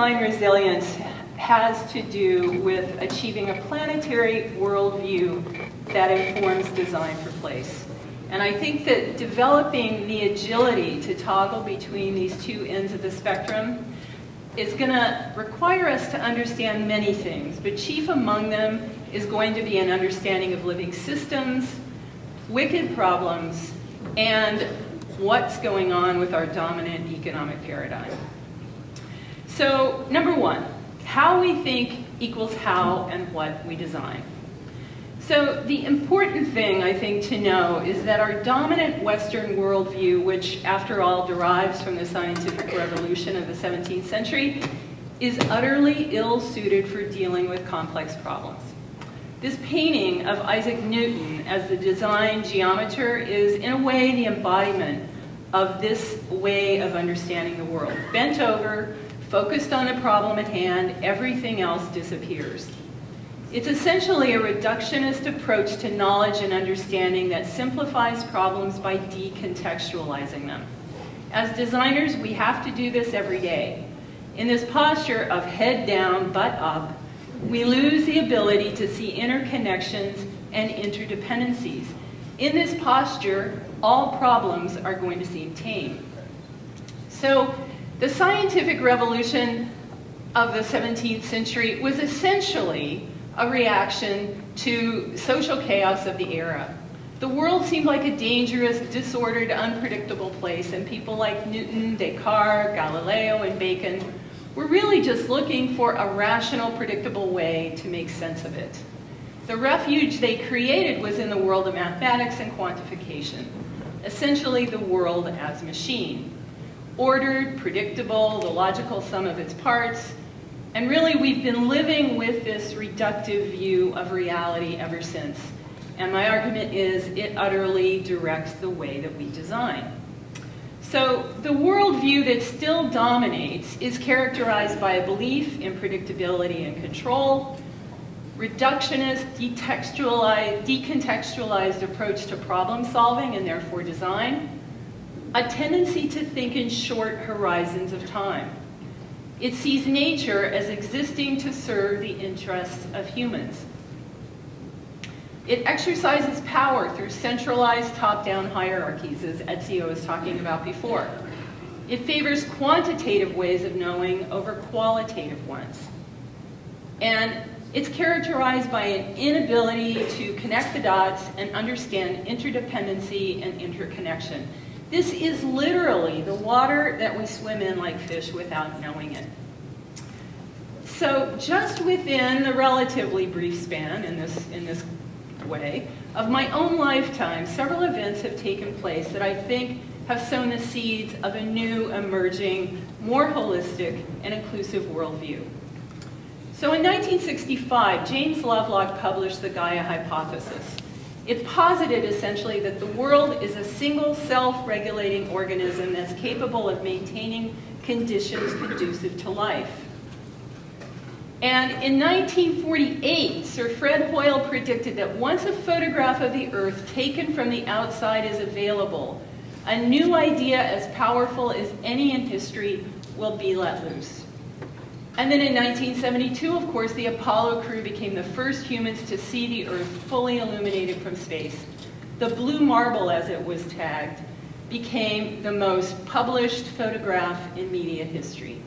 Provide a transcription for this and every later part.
design resilience has to do with achieving a planetary worldview that informs design for place. And I think that developing the agility to toggle between these two ends of the spectrum is going to require us to understand many things, but chief among them is going to be an understanding of living systems, wicked problems, and what's going on with our dominant economic paradigm. So, number one, how we think equals how and what we design. So the important thing, I think, to know is that our dominant Western worldview, which after all derives from the scientific revolution of the 17th century, is utterly ill-suited for dealing with complex problems. This painting of Isaac Newton as the design geometer is, in a way, the embodiment of this way of understanding the world. Bent over, focused on the problem at hand, everything else disappears. It's essentially a reductionist approach to knowledge and understanding that simplifies problems by decontextualizing them. As designers, we have to do this every day. In this posture of head down, butt up, we lose the ability to see interconnections and interdependencies. In this posture, all problems are going to seem tame. So, the scientific revolution of the 17th century was essentially a reaction to social chaos of the era. The world seemed like a dangerous, disordered, unpredictable place, and people like Newton, Descartes, Galileo, and Bacon were really just looking for a rational, predictable way to make sense of it. The refuge they created was in the world of mathematics and quantification, essentially the world as machine. Ordered, predictable, the logical sum of its parts, and really we've been living with this reductive view of reality ever since. And my argument is it utterly directs the way that we design. So the worldview that still dominates is characterized by a belief in predictability and control, reductionist, decontextualized approach to problem solving and therefore design, a tendency to think in short horizons of time. It sees nature as existing to serve the interests of humans. It exercises power through centralized top-down hierarchies, as Ezio was talking about before. It favors quantitative ways of knowing over qualitative ones. And it's characterized by an inability to connect the dots and understand interdependency and interconnection. This is literally the water that we swim in like fish without knowing it. So just within the relatively brief span in this way of my own lifetime, several events have taken place that I think have sown the seeds of a new, emerging, more holistic and inclusive worldview. So in 1965, James Lovelock published the Gaia hypothesis. It posited essentially that the world is a single self-regulating organism that's capable of maintaining conditions conducive to life. And in 1948, Sir Fred Hoyle predicted that once a photograph of the Earth taken from the outside is available, a new idea as powerful as any in history will be let loose. And then in 1972, of course, the Apollo crew became the first humans to see the Earth fully illuminated from space. The blue marble, as it was tagged, became the most published photograph in media history.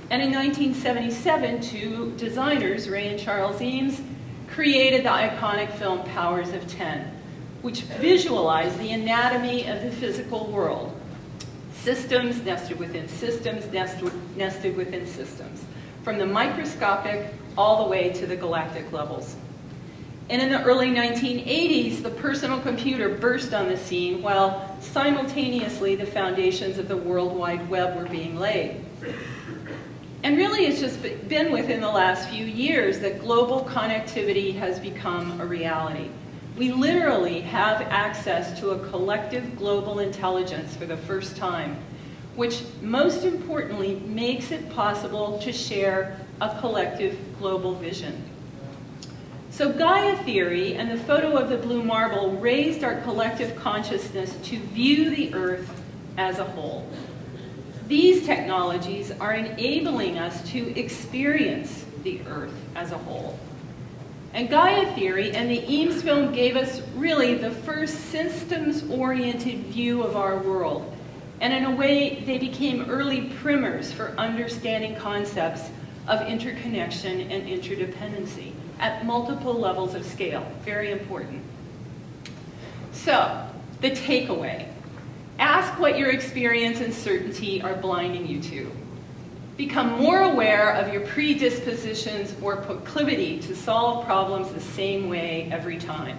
And in 1977, two designers, Ray and Charles Eames, created the iconic film Powers of 10, which visualized the anatomy of the physical world. Systems nested within systems, nested within systems, from the microscopic all the way to the galactic levels. And in the early 1980s, the personal computer burst on the scene while simultaneously the foundations of the World Wide Web were being laid. And really it's just been within the last few years that global connectivity has become a reality. We literally have access to a collective global intelligence for the first time, which most importantly makes it possible to share a collective global vision. So Gaia theory and the photo of the blue marble raised our collective consciousness to view the Earth as a whole. These technologies are enabling us to experience the Earth as a whole. And Gaia theory and the Eames film gave us really the first systems-oriented view of our world. And in a way, they became early primers for understanding concepts of interconnection and interdependency at multiple levels of scale. Very important. So, the takeaway. Ask what your experience and certainty are blinding you to. Become more aware of your predispositions or proclivity to solve problems the same way every time.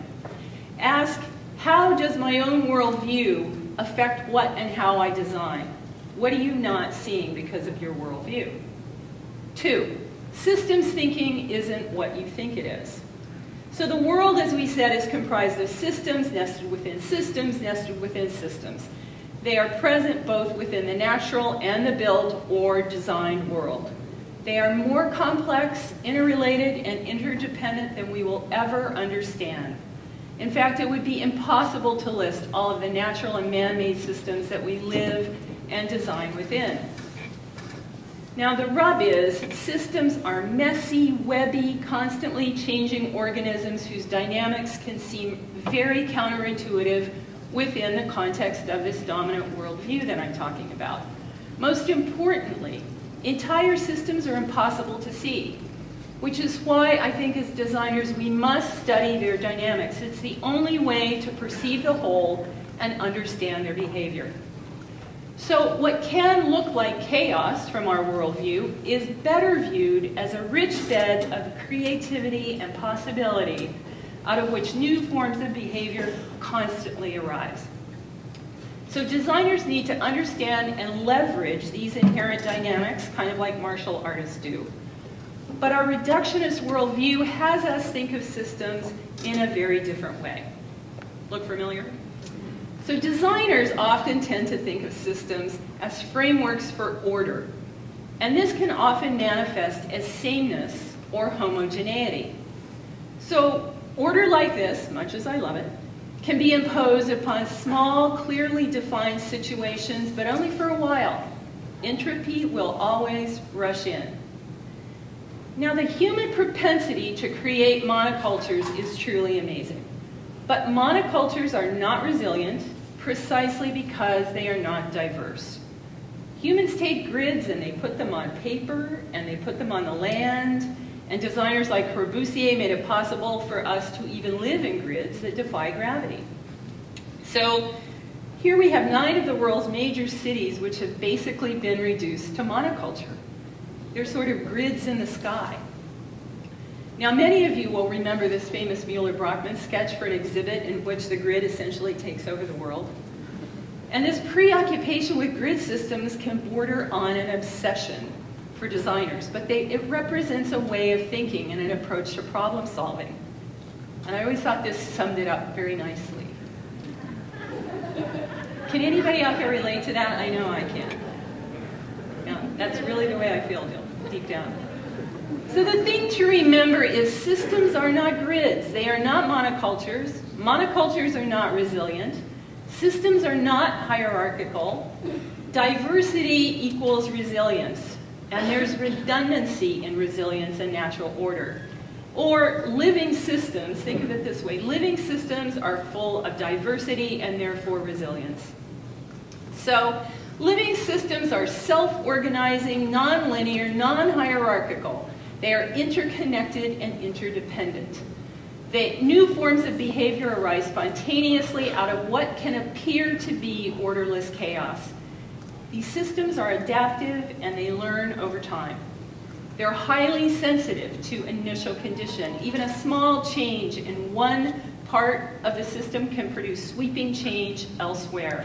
Ask, how does my own worldview affect what and how I design? What are you not seeing because of your worldview? 2, systems thinking isn't what you think it is. So the world, as we said, is comprised of systems nested within systems, nested within systems. They are present both within the natural and the built or designed world. They are more complex, interrelated, and interdependent than we will ever understand. In fact, it would be impossible to list all of the natural and man-made systems that we live and design within. Now, the rub is systems are messy, webby, constantly changing organisms whose dynamics can seem very counterintuitive within the context of this dominant worldview that I'm talking about. Most importantly, entire systems are impossible to see, which is why I think as designers we must study their dynamics. It's the only way to perceive the whole and understand their behavior. So what can look like chaos from our worldview is better viewed as a rich bed of creativity and possibility out of which new forms of behavior constantly arise. So designers need to understand and leverage these inherent dynamics, kind of like martial artists do. But our reductionist worldview has us think of systems in a very different way. Look familiar? So designers often tend to think of systems as frameworks for order. And this can often manifest as sameness or homogeneity. So order like this, much as I love it, can be imposed upon small, clearly defined situations, but only for a while. Entropy will always rush in. Now, the human propensity to create monocultures is truly amazing. But monocultures are not resilient precisely because they are not diverse. Humans take grids and they put them on paper and they put them on the land, and designers like Corbusier made it possible for us to even live in grids that defy gravity. So here we have 9 of the world's major cities which have basically been reduced to monoculture. They're sort of grids in the sky. Now, many of you will remember this famous Mueller-Brockman sketch for an exhibit in which the grid essentially takes over the world. And this preoccupation with grid systems can border on an obsession for designers, but it represents a way of thinking and an approach to problem solving. And I always thought this summed it up very nicely. Can anybody out here relate to that? I know I can. Yeah, that's really the way I feel deep down. So the thing to remember is systems are not grids. They are not monocultures. Monocultures are not resilient. Systems are not hierarchical. Diversity equals resilience. And there's redundancy in resilience and natural order. Or living systems, think of it this way, living systems are full of diversity and therefore resilience. So living systems are self-organizing, non-linear, non-hierarchical. They are interconnected and interdependent. New forms of behavior arise spontaneously out of what can appear to be orderless chaos. These systems are adaptive and they learn over time. They're highly sensitive to initial condition. Even a small change in one part of the system can produce sweeping change elsewhere.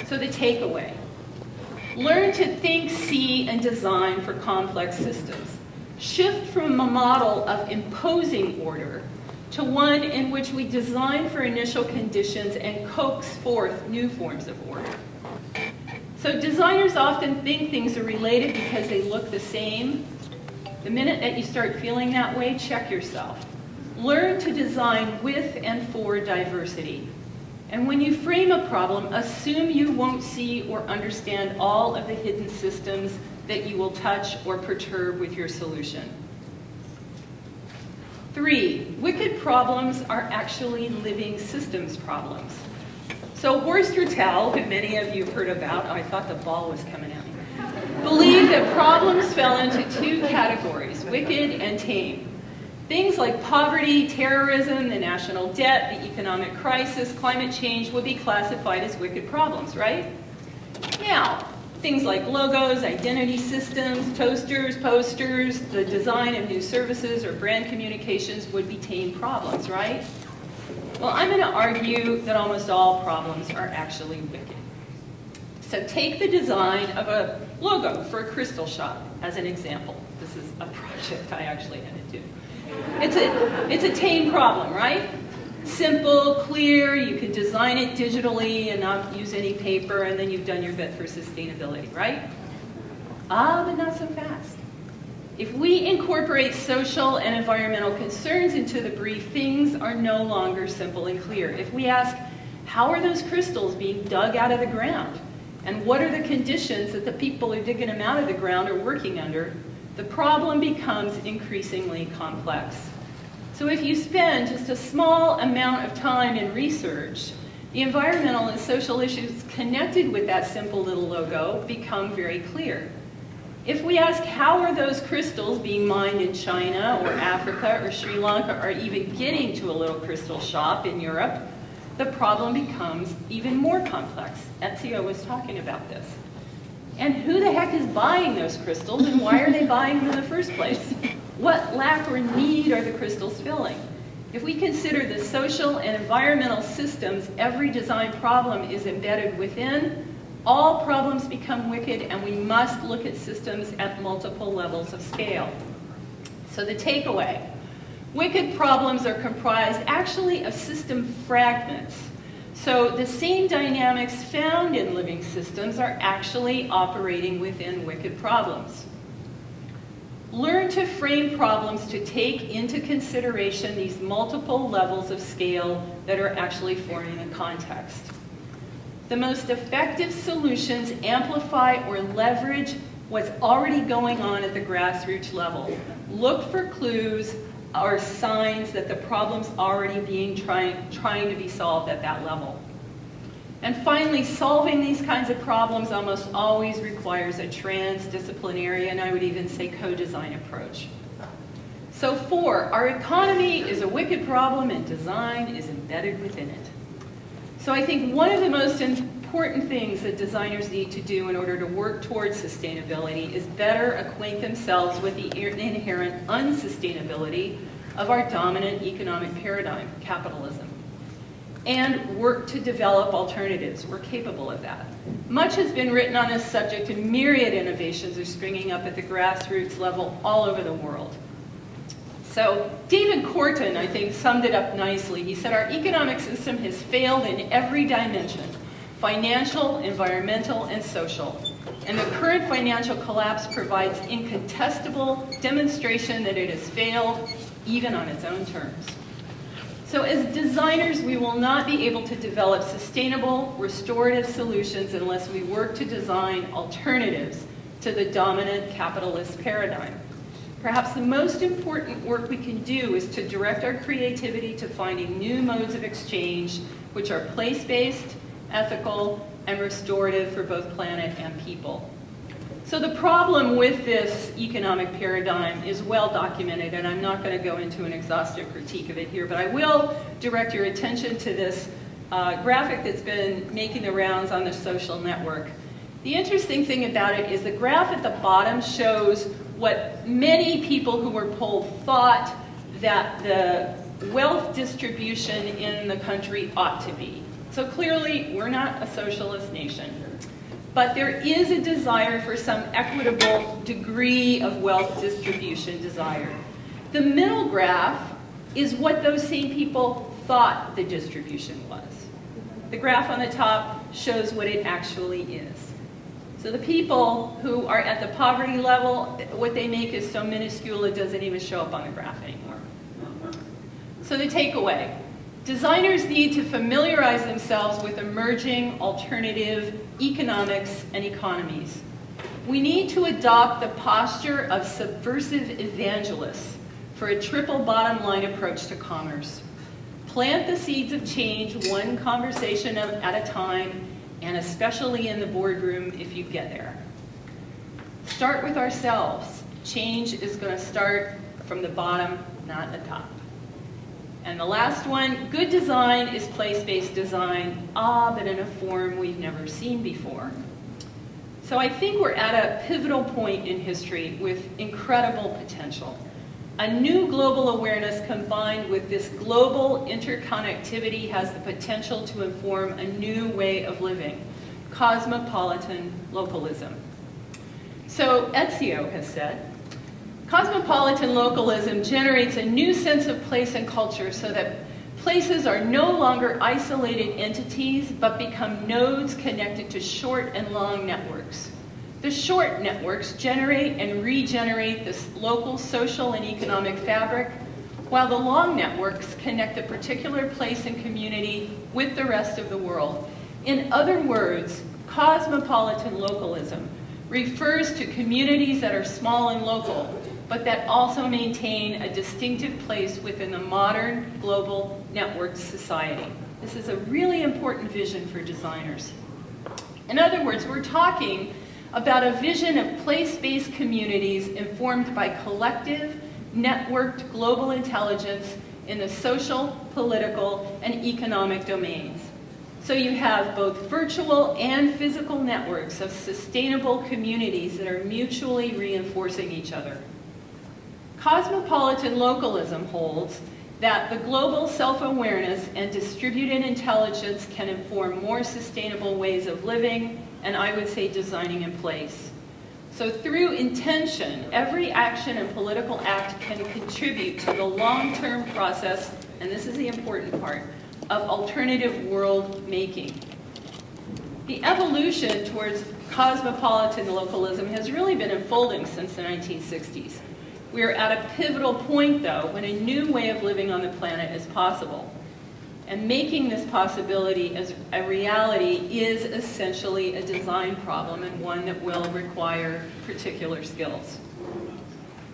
So the takeaway: learn to think, see, and design for complex systems. Shift from a model of imposing order to one in which we design for initial conditions and coax forth new forms of order. So designers often think things are related because they look the same. The minute that you start feeling that way, check yourself. Learn to design with and for diversity. And when you frame a problem, assume you won't see or understand all of the hidden systems that you will touch or perturb with your solution. 3, wicked problems are actually living systems problems. So Horst Rittel, who many of you have heard about, I thought the ball was coming at me, believed that problems fell into 2 categories, wicked and tame. Things like poverty, terrorism, the national debt, the economic crisis, climate change would be classified as wicked problems, right? Now, things like logos, identity systems, toasters, posters, the design of new services or brand communications would be tame problems, right? Well, I'm going to argue that almost all problems are actually wicked. So take the design of a logo for a crystal shop as an example. This is a project I actually had to do. It's a tame problem, right? Simple, clear, you can design it digitally and not use any paper, and then you've done your bit for sustainability, right? But not so fast. If we incorporate social and environmental concerns into the brief, things are no longer simple and clear. If we ask, how are those crystals being dug out of the ground? And what are the conditions that the people who are digging them out of the ground are working under? The problem becomes increasingly complex. So if you spend just a small amount of time in research, the environmental and social issues connected with that simple little logo become very clear. If we ask how are those crystals being mined in China or Africa or Sri Lanka or even getting to a little crystal shop in Europe, the problem becomes even more complex. Ezio was talking about this. And who the heck is buying those crystals, and why are they buying them in the first place? What lack or need are the crystals filling? If we consider the social and environmental systems every design problem is embedded within, all problems become wicked, and we must look at systems at multiple levels of scale. So the takeaway, wicked problems are comprised actually of system fragments. So the same dynamics found in living systems are actually operating within wicked problems. Learn to frame problems to take into consideration these multiple levels of scale that are actually forming a context. The most effective solutions amplify or leverage what's already going on at the grassroots level. Look for clues or signs that the problem's already being trying to be solved at that level. And finally, solving these kinds of problems almost always requires a transdisciplinary, and I would even say co-design approach. So 4, our economy is a wicked problem and design is embedded within it. So I think one of the most important things that designers need to do in order to work towards sustainability is better acquaint themselves with the inherent unsustainability of our dominant economic paradigm, capitalism, and work to develop alternatives. We're capable of that. Much has been written on this subject, and myriad innovations are springing up at the grassroots level all over the world. So David Korten, I think, summed it up nicely. He said, our economic system has failed in every dimension, financial, environmental, and social. And the current financial collapse provides incontestable demonstration that it has failed, even on its own terms. So as designers, we will not be able to develop sustainable, restorative solutions unless we work to design alternatives to the dominant capitalist paradigm. Perhaps the most important work we can do is to direct our creativity to finding new modes of exchange which are place-based, ethical, and restorative for both planet and people. So the problem with this economic paradigm is well documented, and I'm not going to go into an exhaustive critique of it here, but I will direct your attention to this graphic that's been making the rounds on the social network. The interesting thing about it is the graph at the bottom shows what many people who were polled thought that the wealth distribution in the country ought to be. So clearly, we're not a socialist nation. But there is a desire for some equitable degree of wealth distribution desired. The middle graph is what those same people thought the distribution was. The graph on the top shows what it actually is. So the people who are at the poverty level, what they make is so minuscule it doesn't even show up on the graph anymore. So the takeaway, Designers need to familiarize themselves with emerging alternative economics and economies. We need to adopt the posture of subversive evangelists for a triple bottom line approach to commerce. Plant the seeds of change one conversation at a time, and especially in the boardroom if you get there. Start with ourselves. Change is going to start from the bottom, not the top. And the last one, good design is place-based design, but in a form we've never seen before. So I think we're at a pivotal point in history with incredible potential. A new global awareness combined with this global interconnectivity has the potential to inform a new way of living, cosmopolitan localism. So Ezio has said, cosmopolitan localism generates a new sense of place and culture so that places are no longer isolated entities but become nodes connected to short and long networks. The short networks generate and regenerate this local social and economic fabric, while the long networks connect a particular place and community with the rest of the world. In other words, cosmopolitan localism refers to communities that are small and local, but that also maintain a distinctive place within the modern global networked society. This is a really important vision for designers. In other words, we're talking about a vision of place-based communities informed by collective, networked global intelligence in the social, political, and economic domains. So you have both virtual and physical networks of sustainable communities that are mutually reinforcing each other. Cosmopolitan localism holds that the global self-awareness and distributed intelligence can inform more sustainable ways of living, and I would say designing in place. So through intention, every action and political act can contribute to the long-term process, and this is the important part, of alternative world making. The evolution towards cosmopolitan localism has really been unfolding since the 1960s. We are at a pivotal point, though, when a new way of living on the planet is possible. And making this possibility as a reality is essentially a design problem, and one that will require particular skills.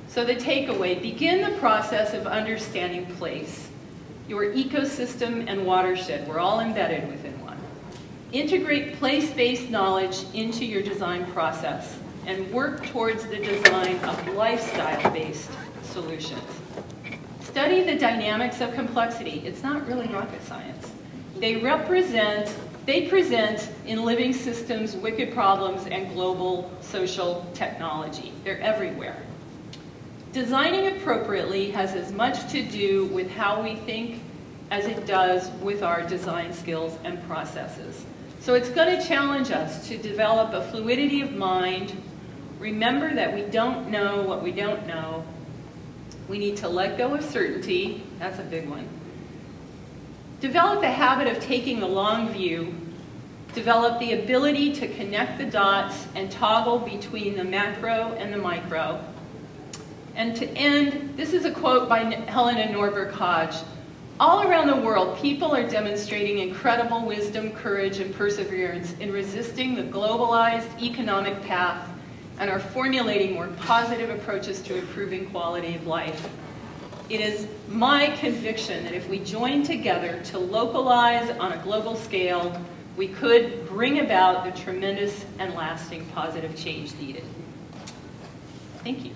So the takeaway, begin the process of understanding place. Your ecosystem and watershed, we're all embedded within one. Integrate place-based knowledge into your design process and work towards the design of lifestyle-based solutions. Study the dynamics of complexity. It's not really rocket science. They present in living systems wicked problems and global social technology. They're everywhere. Designing appropriately has as much to do with how we think as it does with our design skills and processes. So it's going to challenge us to develop a fluidity of mind. Remember that we don't know what we don't know. We need to let go of certainty. That's a big one. Develop the habit of taking the long view. Develop the ability to connect the dots and toggle between the macro and the micro. And to end, this is a quote by Helena Norberg Hodge. All around the world, people are demonstrating incredible wisdom, courage, and perseverance in resisting the globalized economic path and are formulating more positive approaches to improving quality of life. It is my conviction that if we join together to localize on a global scale, we could bring about the tremendous and lasting positive change needed. Thank you.